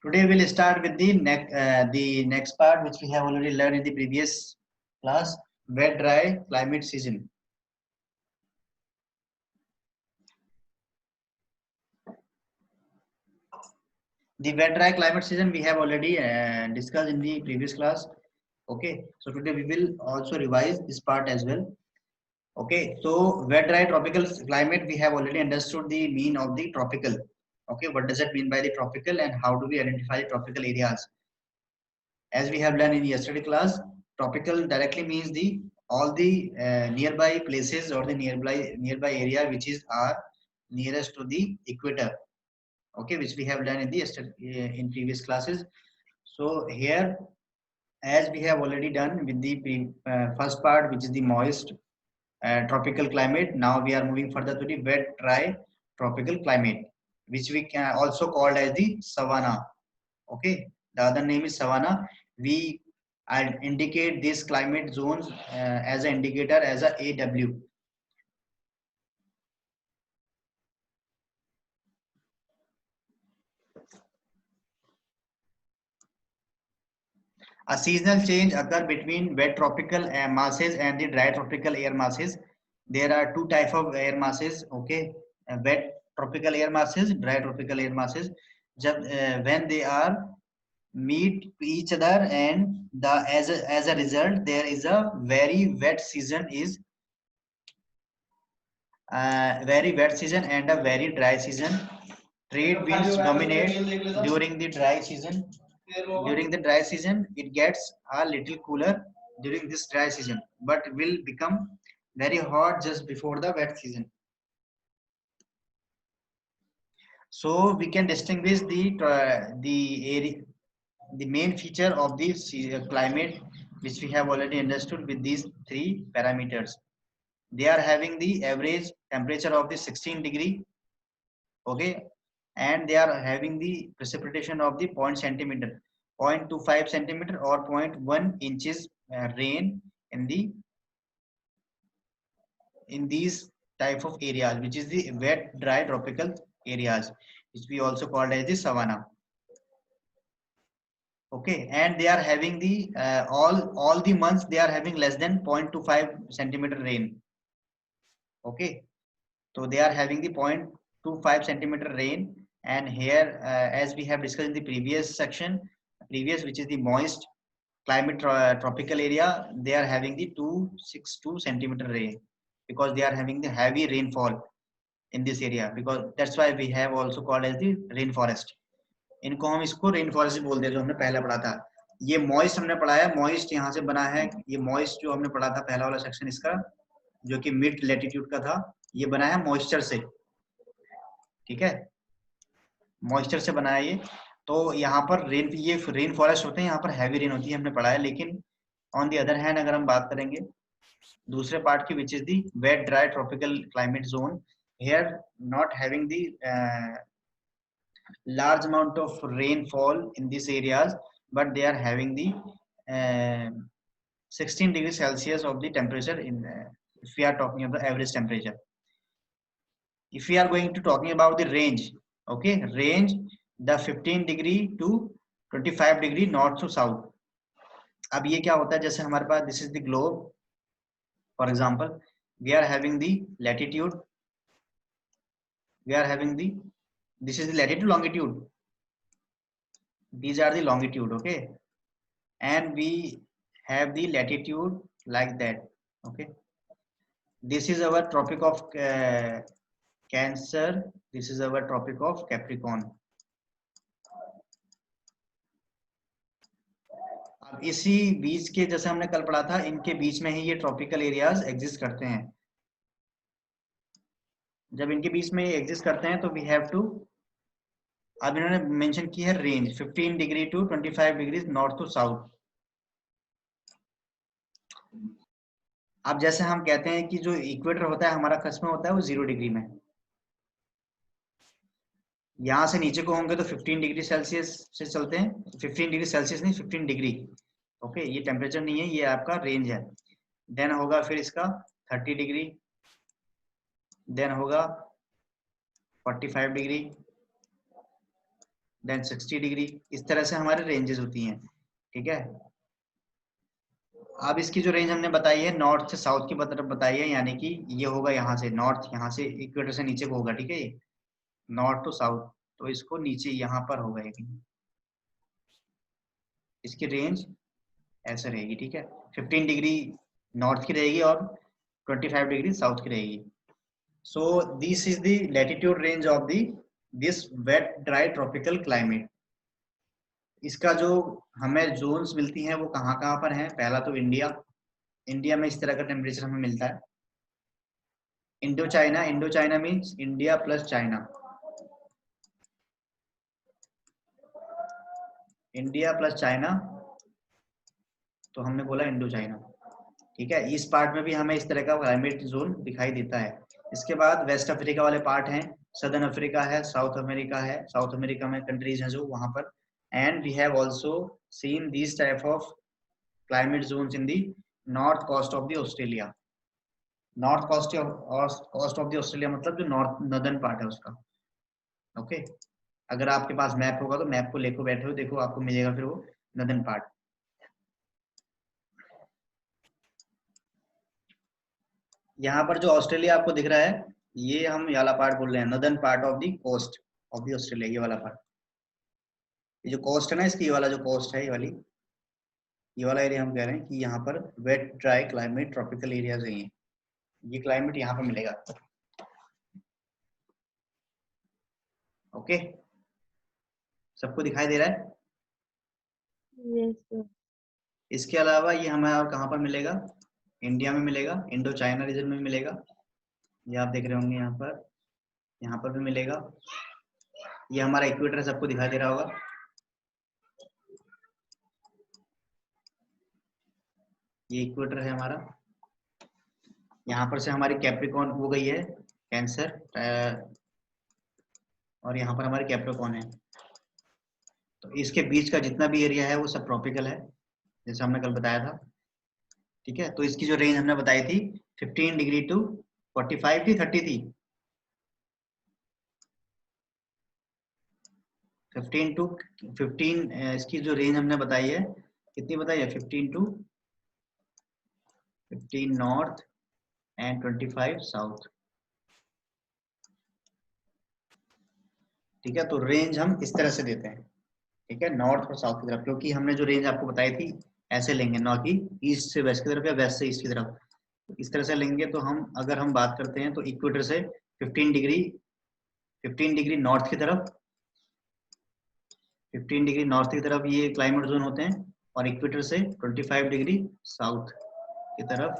Today we'll start with the next part, which we have already learned in the previous class: wet dry climate season. The wet dry climate season we have already discussed in the previous class. Okay, so today we will also revise this part as well. Okay, so wet dry tropical climate, we have already understood the mean of the tropical. Okay, what does it mean by the tropical and how do we identify tropical areas? As we have learned in yesterday class, tropical directly means the all the nearby places or the nearby area which is are nearest to the equator. Okay, which we have learned in the in previous classes. So here, as we have already done with the first part, which is the moist tropical climate, now we are moving further to the wet dry tropical climate, which we can also called as the savanna. Okay, the other name is savanna. We indicate these climate zones as an indicator as a AW. A seasonal change occur between wet tropical air masses and the dry tropical air masses. There are two type of air masses. Okay, wet tropical air masses, dry tropical air masses. When they are meet each other, and as a result there is a very wet season is very wet season and a very dry season. Trade winds dominate during the dry season. During the dry season, it gets a little cooler during this dry season, but will become very hot just before the wet season. So we can distinguish the main feature of the climate, which we have already understood with these three parameters. They are having the average temperature of the 16 degree, okay, and they are having the precipitation of the 0.25 centimeter or 0.1 inches rain in these type of areas, which is the wet dry tropical areas, which we also called as the savanna. Okay, and they are having the all the months they are having less than 0.25 centimeter rain. Okay, so they are having the 0.25 centimeter rain, and here as we have discussed in the previous section, which is the moist climate tropical area, they are having the 262 centimeter rain, because they are having the heavy rainfall in this area, because that's why we have also called as the rainforest. इनको हम इसको rain forest बोलते हैं, जो हमने पहले पढ़ा था. ये मॉइस्ट हमने पढ़ा है, मॉइस्ट यहाँ से बना है. ये मॉइस्ट जो हमने पढ़ा था पहला वाला सेक्शन इसका, जो कि मिड लैटिट्यूड का था, ये बना है मॉइस्चर से. ठीक है, मॉइस्चर से बना है ये. तो यहाँ पर ये रेन फॉरेस्ट होते हैं, यहाँ पर हैवी रेन होती है, हमने पढ़ा है. लेकिन ऑन दी अदर हैंड अगर हम बात करेंगे दूसरे पार्ट की, which is the wet dry tropical climate zone, here not having the large amount of rainfall in these areas, but they are having the 16 degrees Celsius of the temperature in if we are talking about the average temperature. If we are going to talking about the range, okay, range the 15 degree to 25 degree north to south. अब ये क्या होता है, जैसे हमारे पास this is the globe, for example we are having the latitude, we are having the this is the latitude, longitude, these are the longitude, okay, and we have the latitude like that. Okay, this is our tropic of Cancer, this is our tropic of Capricorn. अब इसी बीच के, जैसे हमने कल पढ़ा था, इनके बीच में ही ये ट्रॉपिकल एरियाज एग्जिस्ट करते हैं. जब इनके बीच में एग्जिस्ट करते हैं तो वी हैव टू, अब इन्होंने मेंशन की है range 15 degree to 25 degree north to south. अब जैसे हम कहते हैं कि जो इक्वेटर होता है हमारा कस्म होता है वो 0 डिग्री में, यहाँ से नीचे को होंगे तो 15 डिग्री सेल्सियस से चलते हैं. 15 डिग्री सेल्सियस नहीं, 15 डिग्री. ओके, ये टेम्परेचर नहीं है, ये आपका रेंज है. देन होगा फिर इसका 30 डिग्री, देन होगा 45 डिग्री, देन 60 डिग्री, इस तरह से हमारे रेंजेस होती हैं, ठीक है। अब इसकी जो रेंज हमने बताई है नॉर्थ से साउथ की तरफ बताई है, यानी कि ये होगा यहाँ से नॉर्थ, यहाँ से इक्वेटर से नीचे को होगा, ठीक है, नॉर्थ टू साउथ, तो इसको नीचे यहाँ पर होगा एक, इसकी रेंज ऐसे रहेगी, ठीक है। 15 डिग्री नॉर्थ की रहेगी और 25 डिग्री साउथ की रहेगी। So this is the latitude range of the this wet dry tropical climate. इसका जो हमें जोन्स मिलती हैं वो कहाँ कहाँ पर हैं? पहला तो इंडिया, इंडिया में इस तरह का टेम्परेचर हमें मिलता है। Indo China, Indo China means India plus China, India plus China, तो हमने बोला इंडो चाइना, ठीक है। इस पार्ट में भी हमें इस तरह का क्लाइमेट जोन दिखाई देता है। इसके बाद वेस्ट अफ्रीका वाले पार्ट हैं, सदर्न अफ्रीका है, साउथ अमेरिका है, साउथ अमेरिका में कंट्रीज हैं जो वहां पर, and we have also seen this type of climate zones in the north coast of the Australia. North coast of the Australia मतलब जो नॉर्थ नदर्न पार्ट है उसका, ओके। अगर आपके पास मैप होगा तो मैप को लेकर बैठे हो, देखो आपको मिलेगा फिर वो नदर्न पार्ट। यहाँ पर जो ऑस्ट्रेलिया आपको दिख रहा है, ये हम ये वाला पार्ट बोल रहे हैं, northern part of the coast of the Australia, ये वाला पार्ट, ये जो कोस्ट है ना इसकी, ये वाला जो कोस्ट है, ये वाला एरिया हम कह रहे हैं कि यहाँ पर wet dry climate tropical areas है, ये क्लाइमेट यहाँ पर मिलेगा, ओके। सबको दिखाई दे रहा है? Yes, sir. इसके अलावा ये हमें और कहाँ पर मिलेगा? इंडिया में मिलेगा, इंडो चाइना रीजन में मिलेगा, ये आप देख रहे होंगे यहाँ पर भी मिलेगा। ये हमारा इक्वेटर सबको दिखाई दे रहा होगा, ये इक्वेटर है हमारा। यहाँ पर से हमारी कैप्रिकॉन हो गई है कैंसर, और यहाँ पर हमारे कैप्रिकॉन है, तो इसके बीच का जितना भी एरिया है वो सब ट्रॉपिकल है, जैसे हमने कल बताया था, ठीक है। तो इसकी जो रेंज हमने बताई थी 15 डिग्री टू 45 थी, 30 थी, 15 टू 15, इसकी जो रेंज हमने बताई है कितनी बताई है? 15 नॉर्थ एंड 25 साउथ, ठीक है। तो रेंज हम इस तरह से देते हैं, ठीक है, नॉर्थ और साउथ की तरफ, क्योंकि हमने जो रेंज आपको बताई थी ऐसे लेंगे, ना कि ईस्ट से वेस्ट की तरफ या वेस्ट से ईस्ट की तरफ, तो इस तरह से लेंगे। तो हम अगर हम बात करते हैं तो इक्वेटर से 15 डिग्री 15 डिग्री नॉर्थ की तरफ, 15 डिग्री नॉर्थ की तरफ ये क्लाइमेट जोन होते हैं, और इक्वेटर से 25 डिग्री साउथ की तरफ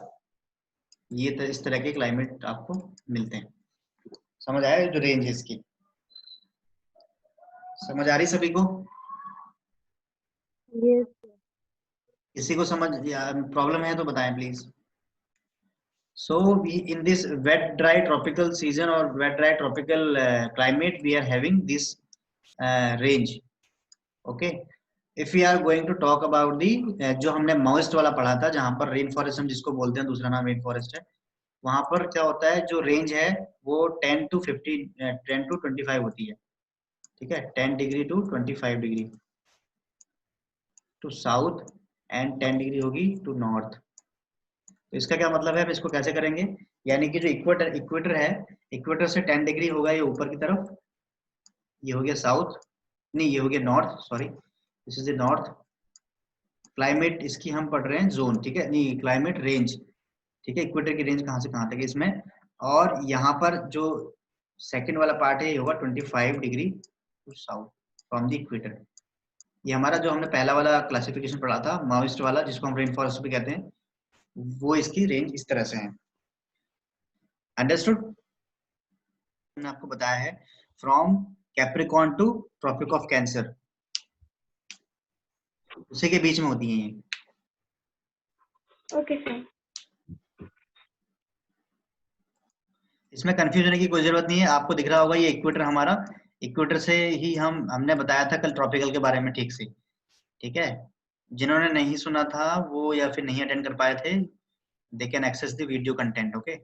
ये इस तरह के क्लाइमेट आपको मिलते हैं। समझ आया जो रेंज है इसकी? समझ आ रही सभी को? Yes, sir. किसी को समझ या प्रॉब्लम है तो बताएं please. So we in this wet dry tropical season or wet dry tropical climate we are having this range, okay. If we are going to talk about the जो हमने moist वाला पढ़ा था, जहां पर रेन फॉरेस्ट हम जिसको बोलते हैं, दूसरा नाम रेन फॉरेस्ट है, वहां पर क्या होता है, जो रेंज है वो 10 टू 15 10 टू 25 होती है, ठीक है, 10 degree to 25 degree to south and 10 degree होगी टू नॉर्थ। तो इसका क्या मतलब है, अब इसको कैसे करेंगे? यानी कि जो इक्वेटर इक्वेटर है, इक्वेटर से 10 डिग्री होगा ये ऊपर की तरफ, ये हो गया साउथ, नहीं ये हो गया north, sorry this is the north. Climate इसकी हम पढ़ रहे हैं जोन, ठीक है, नहीं क्लाइमेट रेंज, ठीक है, इक्वेटर की रेंज कहाँ से कहाँ तक है इसमें। और यहाँ पर जो सेकंड वाला पार्ट है ये होगा 25 degree to south from the equator. ये हमारा जो हमने पहला वाला क्लासिफिकेशन पढ़ा था माओइस्ट वाला, जिसको हम रेन फॉरेस्ट भी कहते हैं, वो इसकी रेंज इस तरह से है। अंडरस्टूड? मैंने आपको बताया है from Capricorn to tropic of Cancer, उसी के बीच में होती है ये। Okay, sir. इसमें कंफ्यूजन होने की कोई जरूरत नहीं है, आपको दिख रहा होगा ये इक्वेटर हमारा, इक्वेटर से ही हमने बताया था कल ट्रॉपिकल के बारे में ठीक से, ठीक है। जिन्होंने नहीं सुना था वो या फिर नहीं अटेंड कर पाए थे, they can access the video content, okay.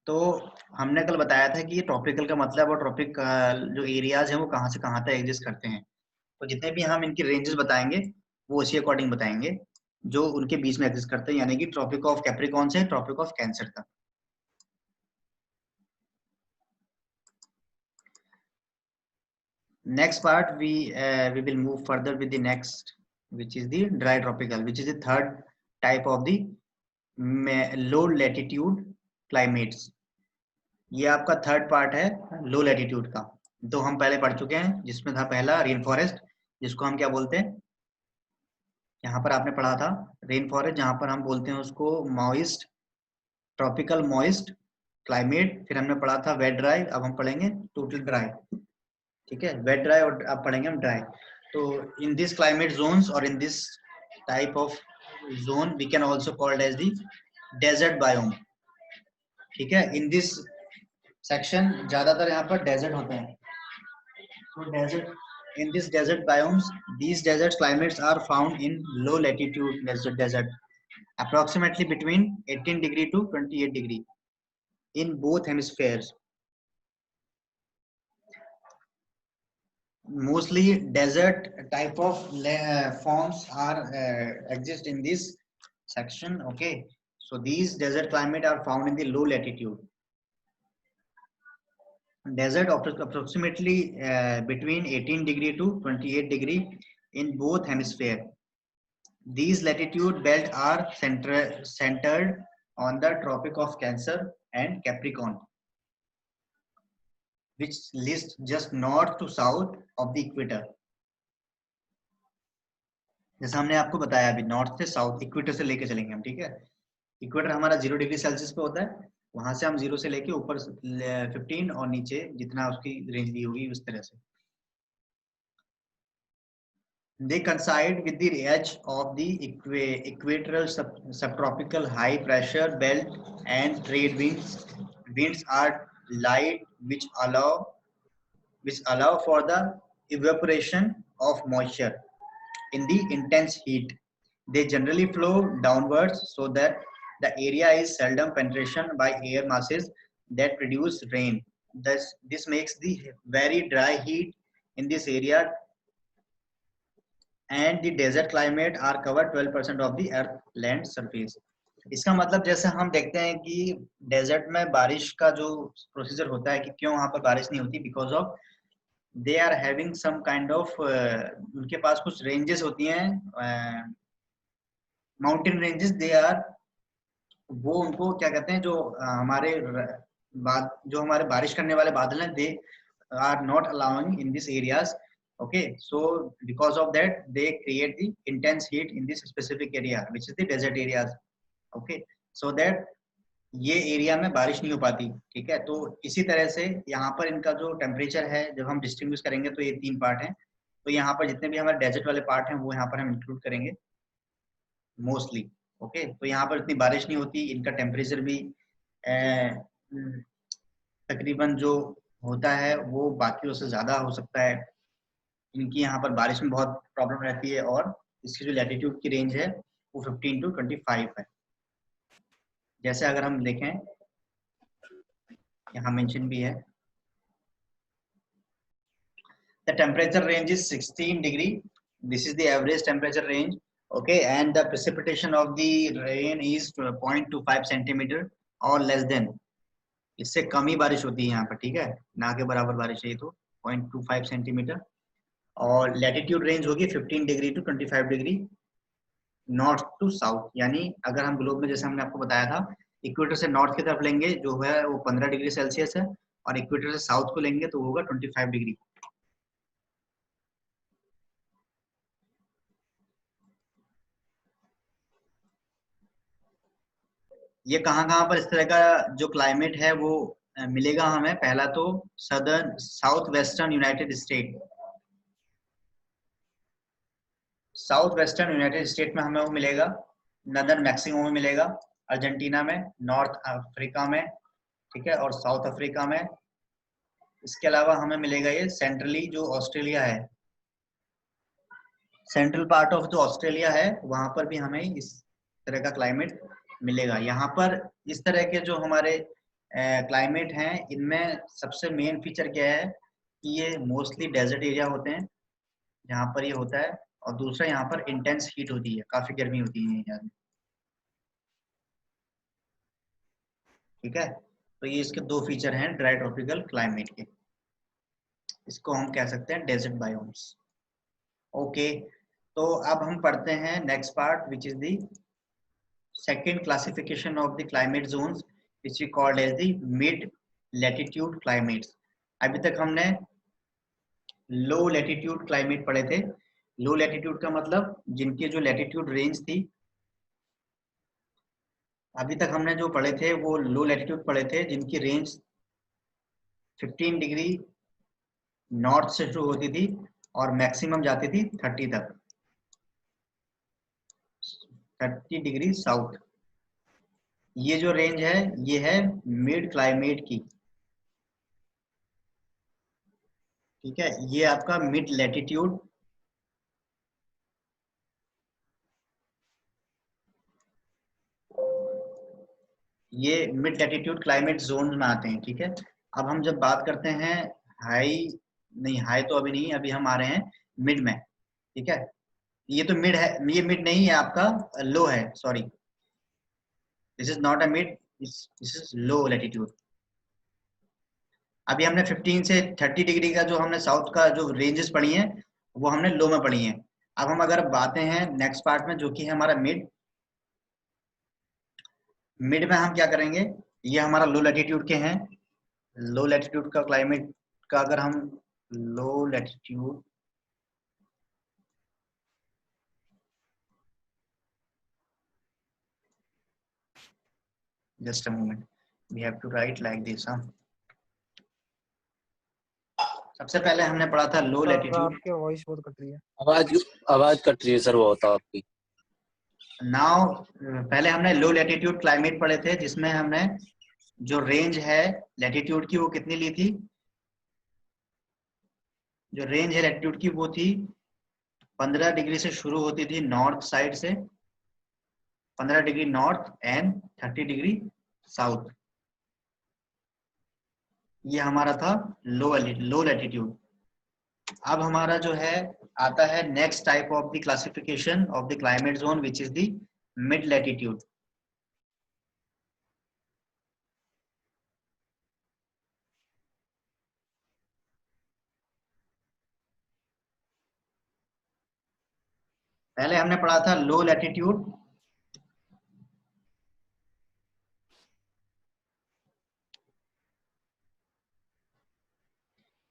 तो हमने कल बताया था कि ट्रॉपिकल का मतलब और ट्रॉपिक जो एरियाज हैं वो कहाँ से कहाँ तक एग्जिस्ट करते हैं। तो जितने भी हम इनकी रेंजेस बताएंगे वो उसी अकॉर्डिंग बताएंगे जो उनके बीच में एग्जिस्ट करते हैं, यानी कि ट्रॉपिक ऑफ कैप्रिकॉर्न से ट्रॉपिक ऑफ कैंसर तक। Next part we will move further with the next, which is the dry tropical, which is the third type of the low latitude climates. ये आपका third part है लो latitude का। तो हम पहले पढ़ चुके हैं, जिसमें था पहला रेन फॉरेस्ट, जिसको हम क्या बोलते हैं, यहाँ पर आपने पढ़ा था रेन फॉरेस्ट, जहां पर हम बोलते हैं उसको मॉइस्ट, ट्रॉपिकल मॉइस्ट क्लाइमेट। फिर हमने पढ़ा था वेट ड्राई, अब हम पढ़ेंगे टोटल ड्राई। ठीक है, वेट ड्राई और अब पढ़ेंगे हम ड्राई। तो इन दिस क्लाइमेट जोन्स और in this type of zone we can also called as the desert biome. ठीक है, इन दिस सेक्शन ज्यादातर यहाँ पर डेजर्ट होते हैं। तो desert, in this desert biomes, these desert climates are found in low latitude desert approximately between 18 degree to 28 degree in both hemispheres. Mostly desert type of forms are exist in this section. Okay, so these desert climate are found in the low latitude desert of approximately between 18 degree to 28 degree in both hemisphere. These latitude belts are centered on the tropic of Cancer and Capricorn, which lies just north to south of the equator. जैसा हमने आपको बताया अभी, north से south equator से लेके चलेंगे हम। ठीक है, इक्वेटर हमारा 0 डिग्री सेल्सियस पे होता है, वहां से हम 0 से लेके ऊपर 15 और नीचे जितना उसकी रेंज दी होगी उस तरह से। They coincide with the edge of the equatorial subtropical high pressure belt and trade winds. Winds are light, which allow for the evaporation of moisture in the intense heat. They generally flow downwards so that the area is seldom penetrated by air masses that produce rain. This makes the very dry heat in this area and the desert climate are covered 12% of the earth land surface. इसका मतलब जैसे हम देखते हैं कि desert में बारिश का जो प्रोसीजर होता है कि क्यों वहां पर बारिश नहीं होती, because of they are having some kind of, उनके पास कुछ रेंजेस होती हैं, माउंटेन रेंजेस, दे आर, वो उनको क्या कहते हैं, जो हमारे जो हमारे बारिश करने वाले बादल हैं, they are not allowing in this areas. Okay, so because of that they create the intense heat in this specific area which is the desert areas. Okay, so that ये एरिया में बारिश नहीं हो पाती. ठीक है, तो इसी तरह से यहाँ पर इनका जो टेम्परेचर है, जब हम डिस्टिंग्विश करेंगे तो ये 3 पार्ट हैं. तो यहाँ पर जितने भी हमारे डेजर्ट वाले पार्ट हैं वो यहाँ पर हम इंक्लूड करेंगे मोस्टली. ओके, तो यहाँ पर इतनी बारिश नहीं होती, इनका टेम्परेचर भी तकरीबन जो होता है वो बाकियों से ज्यादा हो सकता है. इनकी यहाँ पर बारिश में बहुत प्रॉब्लम रहती है, और इसकी जो लैटिट्यूड की रेंज है वो 15 to 25 है. जैसे अगर हम देखें, यहाँ मेंशन भी है, the temperature range is 16 degree. This is the average temperature range. Okay, and the precipitation of the rain is 0.25 centimeter or less than. इससे कम ही बारिश होती है यहाँ पर. ठीक है, ना के बराबर बारिश है तो 0.25 सेंटीमीटर. और लैटिट्यूड रेंज होगी 15 degree to 25 degree north to south. यानी अगर हम ग्लोब में, जैसे हमने आपको बताया था, इक्वेटर से नॉर्थ की तरफ लेंगे जो है वो 15 डिग्री सेल्सियस है, और इक्वेटर से साउथ को लेंगे तो होगा 25 डिग्री. ये कहाँ कहाँ पर इस तरह का जो क्लाइमेट है वो मिलेगा हमें. पहला तो southern south western United state, south western United state में हमें वो मिलेगा. नदर्न मैक्सिको में मिलेगा, अर्जेंटीना में, नॉर्थ अफ्रीका में, ठीक है, और साउथ अफ्रीका में. इसके अलावा हमें मिलेगा ये सेंट्रली जो ऑस्ट्रेलिया है, सेंट्रल पार्ट ऑफ जो ऑस्ट्रेलिया है वहां पर भी हमें इस तरह का क्लाइमेट मिलेगा. यहाँ पर इस तरह के जो हमारे क्लाइमेट हैं, इनमें सबसे मेन फीचर क्या है कि ये मोस्टली डेजर्ट एरिया होते हैं जहाँ पर ये होता है, और दूसरा यहाँ पर इंटेंस हीट होती है, काफी गर्मी होती है एरिया में। ठीक है, तो ये इसके दो फीचर हैं ड्राई ट्रॉपिकल क्लाइमेट के, इसको हम कह सकते हैं डेजर्ट बायोम्स। ओके, तो अब हम पढ़ते हैं next part which is the second classification of the climate zones which we called as the mid latitude climates. अभी तक हमने लो लैटिट्यूड क्लाइमेट पढ़े थे। लो लैटिट्यूड का मतलब जिनकी जो लैटिट्यूड रेंज थी, अभी तक हमने जो पढ़े थे वो लो लैटिट्यूड पढ़े थे जिनकी रेंज 15 डिग्री नॉर्थ से शुरू होती थी और मैक्सिमम जाती थी 30 तक, 30 डिग्री साउथ। ये जो रेंज है ये है मिड क्लाइमेट की। ठीक है, ये आपका मिड लैटिट्यूड, ये मिड लैटिट्यूड क्लाइमेट जोन में आते हैं। ठीक है, अब हम जब बात करते हैं हाई, नहीं हाई तो अभी नहीं, अभी हम आ रहे हैं मिड में। ठीक है, ये तो मिड है, ये मिड नहीं है आपका, लो है, sorry, this is not a mid, this is low latitude. अभी हमने 15 से 30 डिग्री का जो हमने साउथ का जो रेंजेस पढ़ी हैं वो हमने लो में पढ़ी हैं। अब हम अगर बातें हैं नेक्स्ट पार्ट में जो कि है हमारा मिड, मिड में हम क्या करेंगे, ये हमारा लो लैटिट्यूड के हैं। लो लैटिट्यूड का क्लाइमेट का अगर हम low latitude, just a moment, we have to write like this. सबसे पहले हमने पढ़ा था लो सर लैटिट्यूड। आपकी वॉइस बहुत कट रही है। आवाज कट रही है सर बहुत आपकी। नाउ पहले हमने लो लैटिट्यूड क्लाइमेट पढ़े थे जिसमें हमने जो रेंज है लैटिट्यूड की वो कितनी ली थी, जो रेंज है लैटिट्यूड की वो थी 15 डिग्री से शुरू होती थी नॉर्थ साइड से, 15 degree north and 30 degree south. ये हमारा था लो लैटिट्यूड। अब हमारा जो है आता है next type of the classification of the climate zone which is the mid latitude. पहले हमने पढ़ा था लो लैटिट्यूड,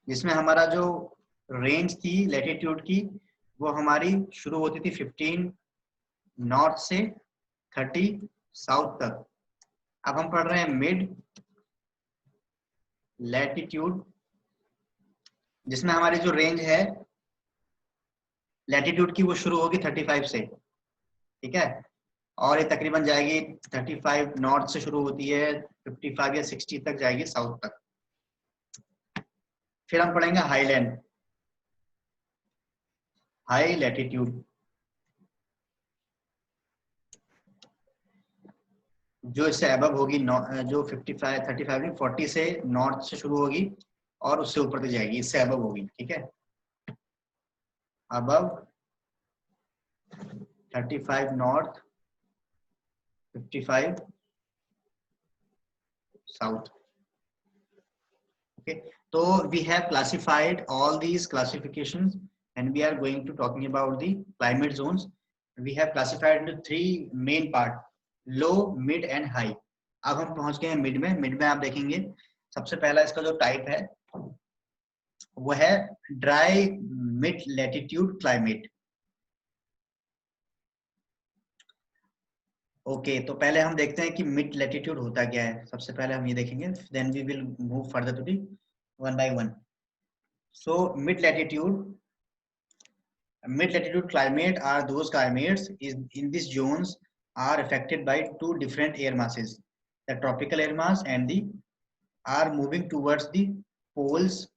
जिसमें हमारा जो रेंज थी लैटिट्यूड की वो हमारी शुरू होती थी 15 नॉर्थ से 30 साउथ तक। अब हम पढ़ रहे हैं मिड लैटिट्यूड, जिसमें हमारी जो रेंज है लैटिट्यूड की वो शुरू होगी 35 से। ठीक है, और ये तकरीबन जाएगी 35 नॉर्थ से शुरू होती है, 55 या 60 तक जाएगी साउथ तक। फिर हम पढ़ेंगे हाईलैंड, हाई लैटिट्यूड, जो इससे अबव होगी, जो 55 35 नहीं 40 से नॉर्थ से शुरू होगी और उससे ऊपर तक जाएगी, इससे अबव होगी। ठीक है, above 35 north, 55 south. okay, so we have classified all these classifications and we are going to talking about the climate zones. We have classified into three main part, low, mid and high. अब हम पहुंच गए हैं mid में। Mid में आप देखेंगे सबसे पहला इसका जो टाइप है वो है dry mid latitude climate. Okay, तो पहले हम देखते हैं कि मिड लैटिट्यूड होता क्या है। सबसे पहले हम ये देखेंगे, then we will move further to the one by one. So mid latitude climate are those climates in these zones are affected by two different air masses, the tropical air mass and the are moving towards the poles,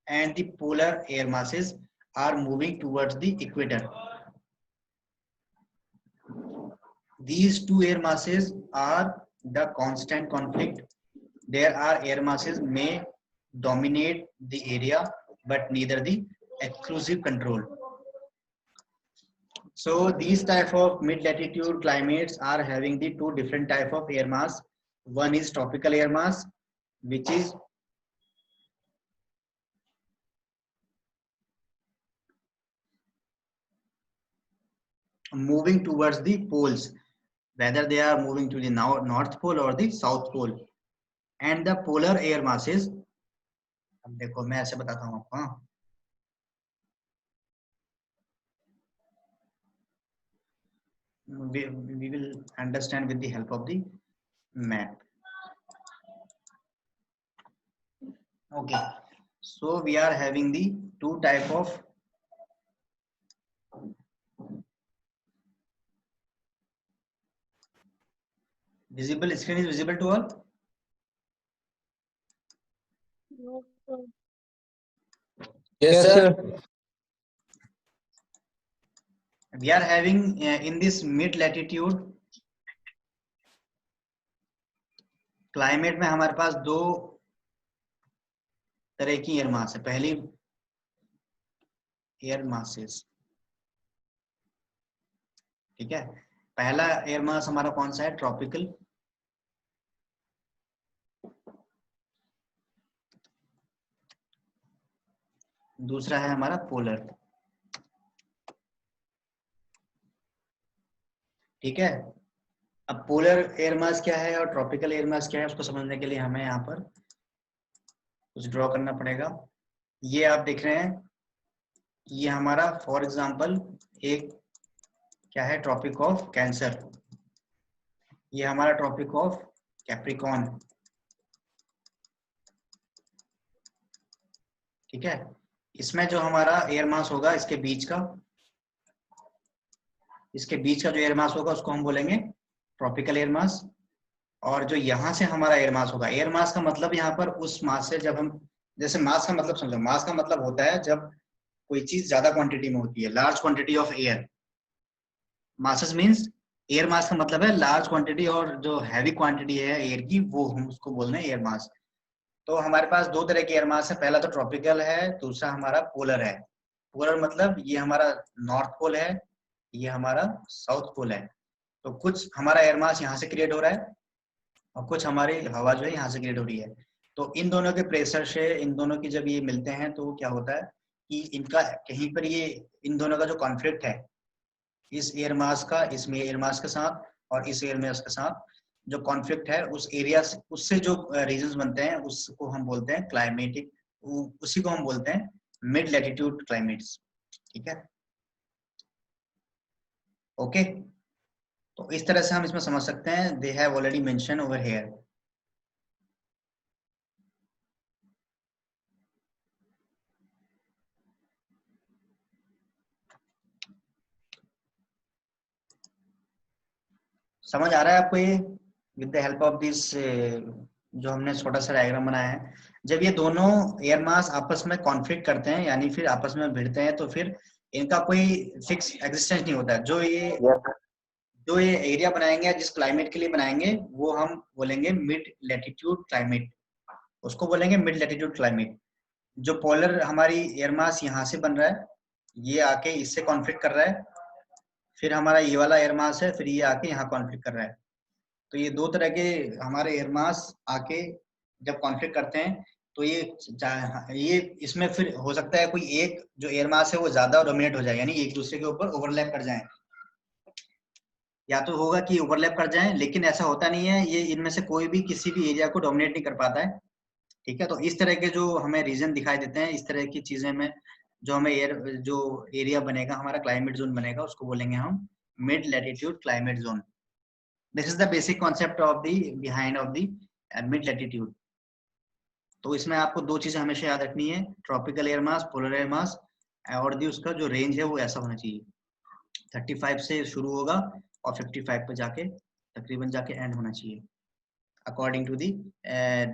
and the polar air masses are moving towards the equator. These two air masses are the constant conflict there are air masses may dominate the area but neither the exclusive control. So these type of mid latitude climates are having the two different type of air mass. One is tropical air mass, which is moving towards the poles, whether they are moving to the north pole or the south pole. And the polar air masses, अब देखो मैं ऐसे बताता हूँ आपको, हाँ, we will understand with the help of the map. Okay, so we are having the two type of visible. Screen is visible to all? No, sir. Yes, sir. We are having in this mid latitude climate में हमारे पास दो तरह की air mass है. पहली air masses, ठीक है. पहला एयर मास हमारा कौन सा है? ट्रॉपिकल. दूसरा है हमारा पोलर. ठीक है. अब पोलर एयर मास क्या है और ट्रॉपिकल एयर मास क्या है उसको समझने के लिए हमें यहाँ पर कुछ ड्रॉ करना पड़ेगा. ये आप देख रहे हैं, ये हमारा फॉर एग्जांपल एक क्या है? Tropic of Cancer. ये हमारा ट्रॉपिक ऑफ कैप्रिकॉन. ठीक है. इसमें जो हमारा एयर मास होगा इसके बीच का जो एयर मास होगा उसको हम बोलेंगे ट्रॉपिकल एयर मास. और जो यहाँ से हमारा एयर मास होगा, एयर मास का मतलब यहाँ पर उस मास से, जब हम जैसे मास का मतलब समझो, मास का मतलब होता है जब कोई चीज ज्यादा क्वांटिटी में होती है, large quantity of air. Masses means air mass का मतलब है लार्ज क्वांटिटी, और जो हैवी क्वांटिटी है एयर की वो हम उसको बोल रहे हैं एयर मास. तो हमारे पास दो तरह के एयर मास है. पहला तो ट्रॉपिकल है, दूसरा हमारा पोलर है. पोलर मतलब ये हमारा नॉर्थ पोल है, ये हमारा साउथ पोल है. तो कुछ हमारा एयर मास यहाँ से क्रिएट हो रहा है और कुछ हमारी हवा जो है यहाँ से क्रिएट हो रही है. तो इन दोनों के प्रेशर से, इन दोनों की जब ये मिलते हैं तो क्या होता है कि इनका कहीं पर ये इन दोनों का जो कॉन्फ्लिक्ट है, इस एयर मास का इसमें एयर मास के साथ और इस एयर मास के साथ जो कॉन्फ्लिक्ट है, उस एरिया से, उससे जो रीजंस बनते हैं उसको हम बोलते हैं क्लाइमेटिक, उसी को हम बोलते हैं मिड लैटिट्यूड क्लाइमेट्स. ठीक है. ओके. तो इस तरह से हम इसमें समझ सकते हैं. They have already mention over here. समझ आ रहा है आपको ये? With the help of this जो हमने छोटा सा डायग्राम बनाया है, जब ये दोनों एयर मास आपस में कॉन्फ्लिक्ट करते हैं, यानी फिर आपस में भिड़ते हैं, तो फिर इनका कोई फिक्स एग्जिस्टेंस नहीं होता है. जो ये एरिया बनाएंगे, जिस क्लाइमेट के लिए बनाएंगे, वो हम बोलेंगे मिड लैटिट्यूड क्लाइमेट. उसको बोलेंगे मिड लैटिट्यूड क्लाइमेट. जो पोलर हमारी एयर मास यहाँ से बन रहा है, ये आके इससे कॉन्फ्लिक्ट कर रहा है, फिर हमारा ये वाला एयर मास है, फिर ये आके यहाँ कॉन्फ्लिक्ट कर रहा है. तो ये दो तरह के हमारे एयर मास आके जब कॉन्फ्लिक्ट करते हैं, तो ये इसमें फिर हो सकता है कोई एक जो एयर मास है वो ज्यादा डोमिनेट हो जाए, यानी एक दूसरे के ऊपर ओवरलैप कर जाए. या तो होगा कि ओवरलैप कर जाए, लेकिन ऐसा होता नहीं है. ये इनमें से कोई भी किसी भी एरिया को डोमिनेट नहीं कर पाता है. ठीक है. तो इस तरह के जो हमें रीजन दिखाई देते हैं, इस तरह की चीजें में जो हमें जो एरिया बनेगा, हमारा क्लाइमेट जोन बनेगा, उसको बोलेंगे हम mid latitude climate zone. This is the basic concept of the behind of the mid latitude. तो इसमें आपको दो चीजें हमेशा याद रखनी है, tropical air mass, polar air mass, और दी उसका जो रेंज है वो ऐसा होना चाहिए. 35 से शुरू होगा और 55 पे जाके तकरीबन जाके एंड होना चाहिए, according to the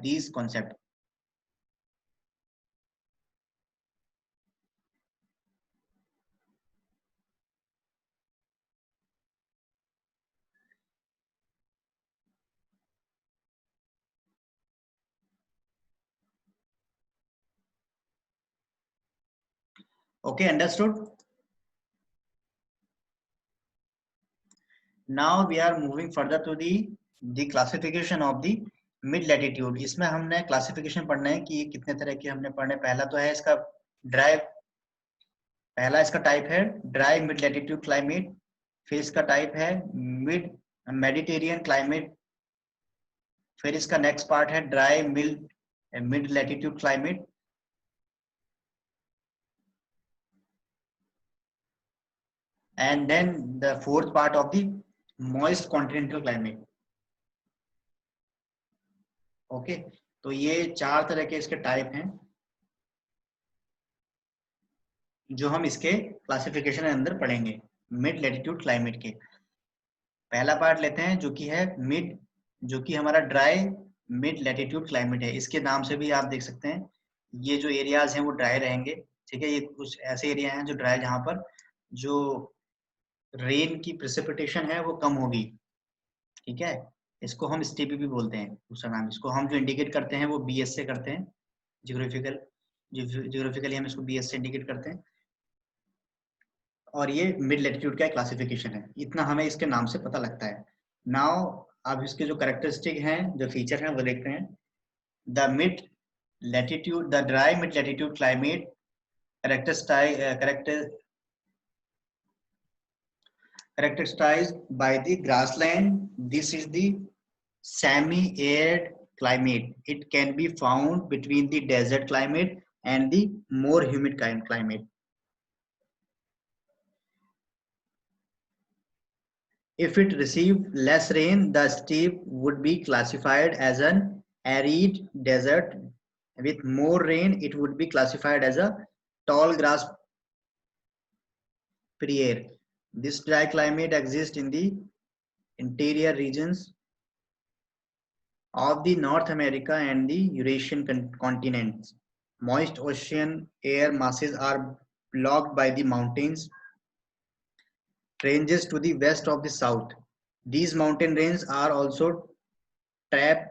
these concept. Okay, understood? Now we are moving further to the classification of the mid latitude. इसमें हमने क्लासिफिकेशन पढ़ना है कि कितने तरह के हमने पढ़ने। पहला तो है इसका ड्राई, पहला इसका टाइप है ड्राई मिड लैटिट्यूड क्लाइमेट। फिर इसका टाइप है मिड मेडिटेरियन क्लाइमेट। फिर इसका नेक्स्ट पार्ट है dry mid latitude climate. And then the fourth part of the moist continental climate. Okay, तो ये 4 तरह के इसके टाइप हैं जो हम इसके क्लासिफिकेशन के अंदर पढ़ेंगे मिड लैटिट्यूड क्लाइमेट के। पहला पार्ट लेते हैं जो कि है मिड, जो कि हमारा ड्राई मिड लैटिट्यूड क्लाइमेट है। इसके नाम से भी आप देख सकते हैं ये जो एरियाज हैं वो ड्राई रहेंगे। ठीक है, ये कुछ ऐसे एरिया हैं जो ड्राई, जहां पर जो रेन की प्रेसिपिटेशन है वो कम होगी। ठीक है, इसको हम स्टीपी भी बोलते हैं, दूसरा नाम। इसको हम जो इंडिकेट करते हैं वो बीएस से करते हैं, जियोग्राफिकली हम इसको बीएस से इंडिकेट करते हैं। और ये मिड लैटिट्यूड का क्लासिफिकेशन है, इतना हमें इसके नाम से पता लगता है। नाउ अब इसके जो कैरेक्टरिस्टिक हैं, जो फीचर हैं वो देखते हैं। The mid latitude, the dry mid latitude climate characterized by the grassland. This is the semi-arid climate. It can be found between the desert climate and the more humid climate. If it received less rain, the steppe would be classified as an arid desert. With more rain, it would be classified as a tall grass prairie. This dry climate exists in the interior regions of the North America and the Eurasian continents. Moist ocean air masses are blocked by the mountains ranges to the west of the south. These mountain ranges are also trap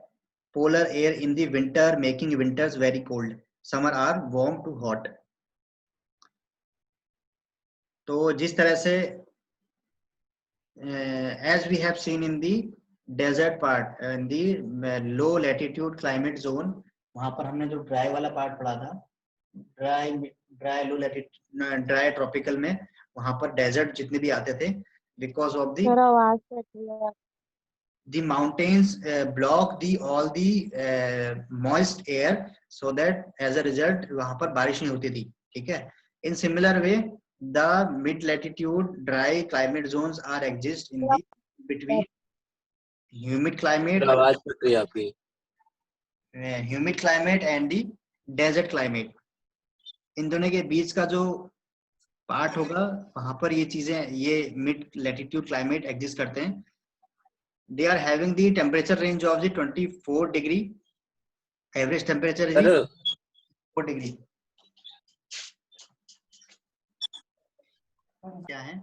polar air in the winter, making winters very cold. Summer are warm to hot. तो जिस तरह से as we have seen in the desert part, in the low latitude climate zone, वहां पर हमने जो dry वाला part पढ़ा था, ड्राई लो लैटिट्यूड, ड्राई ट्रॉपिकल में, वहां पर डेजर्ट जितने भी आते थे, because of the mountains block all the moist air, so that as a result वहां पर बारिश नहीं होती थी। ठीक है, in similar way the mid latitude dry climate zones are exist in the between humid climate, आवाज कट रही है आपकी, humid climate and the desert climate। इन दोनों के बीच का जो पार्ट होगा वहां पर ये चीजें, ये मिड लैटिट्यूड क्लाइमेट एग्जिस्ट करते हैं। They are having the temperature range of the 24 degree. Average temperature is 4 degree. क्या है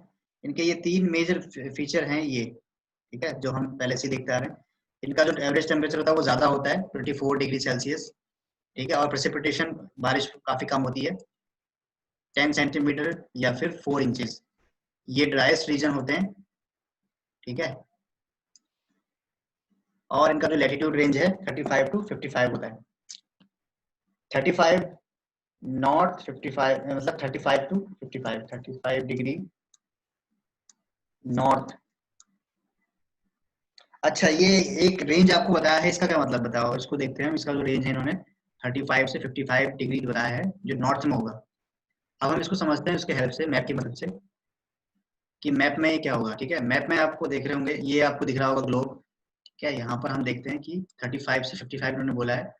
इनके? ये 3 मेजर फीचर हैं ये। ठीक है, जो हम पहले से देखते आ रहे हैं। इनका जो एवरेज टेम्परेचर होता है वो ज्यादा होता है, 24 डिग्री सेल्सियस। ठीक है, और प्रेसिपिटेशन, बारिश काफी कम होती है, 10 सेंटीमीटर या फिर 4 इंचेस। ये ड्राइस्ट रीजन होते हैं। ठीक है, और इनका जो लैटिट्यूड रेंज है 35 to 55 होता है। 35 नॉर्थ, 55 मतलब 35 to 55, 35 डिग्री नॉर्थ। अच्छा, ये एक रेंज आपको बताया है, इसका क्या मतलब बताओ? इसको देखते हैं हम। इसका जो रेंज है इन्होंने 35 से 55 डिग्री बताया है, जो नॉर्थ में होगा। अब हम इसको समझते हैं उसके हेल्प से, मैप की मदद से, कि मैप में ये क्या होगा। ठीक है, मैप में आपको देख रहे होंगे, ये आपको दिख रहा होगा ग्लोब। ठीक है, यहाँ पर हम देखते हैं कि 35 से 55 इन्होंने बोला है।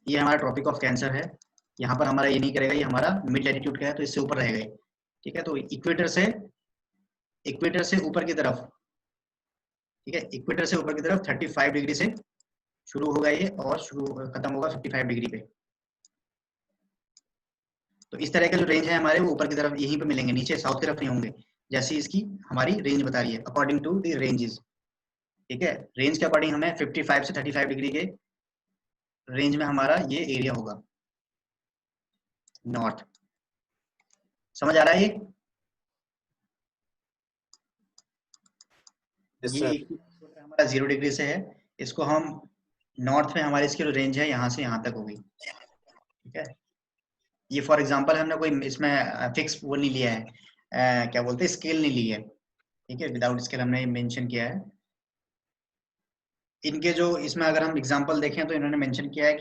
ये हमारा ट्रॉपिक ऑफ कैंसर है। यहाँ पर हमारा ये नहीं करेगा, ये हमारा मिड लैटिट्यूड का है, तो इससे ऊपर रहेगा। ठीक है, तो इक्वेटर से ऊपर की तरफ, ठीक है, इक्वेटर से ऊपर की तरफ 35 डिग्री से शुरू होगा ये, और खत्म होगा 55 डिग्री पे। तो इस तरह के जो रेंज है हमारे, वो ऊपर की तरफ यहीं पे मिलेंगे, नीचे साउथ की तरफ नहीं होंगे, जैसी इसकी हमारी रेंज बता रही है अकॉर्डिंग टू द रेंजेस। ठीक है, रेंज के अकॉर्डिंग हमें 55 से 35 डिग्री के रेंज में हमारा ये एरिया होगा नॉर्थ। समझ आ रहा है ये? Yes, ये sir. इक्वेटर हमारा 0 डिग्री से है, इसको हम नॉर्थ में हमारी इसकी रेंज है यहाँ से यहाँ तक होगी, ठीक है। ये फॉर एग्जांपल हमने कोई इसमें फिक्स वो नहीं लिया है, क्या बोलते हैं, स्केल नहीं ली है, ठीक है, विदाउट स्केल हमने मेंशन किया है। इनके जो इसमें अगर हम एग्जांपल देखें तो इन्होंने मेंशन किया है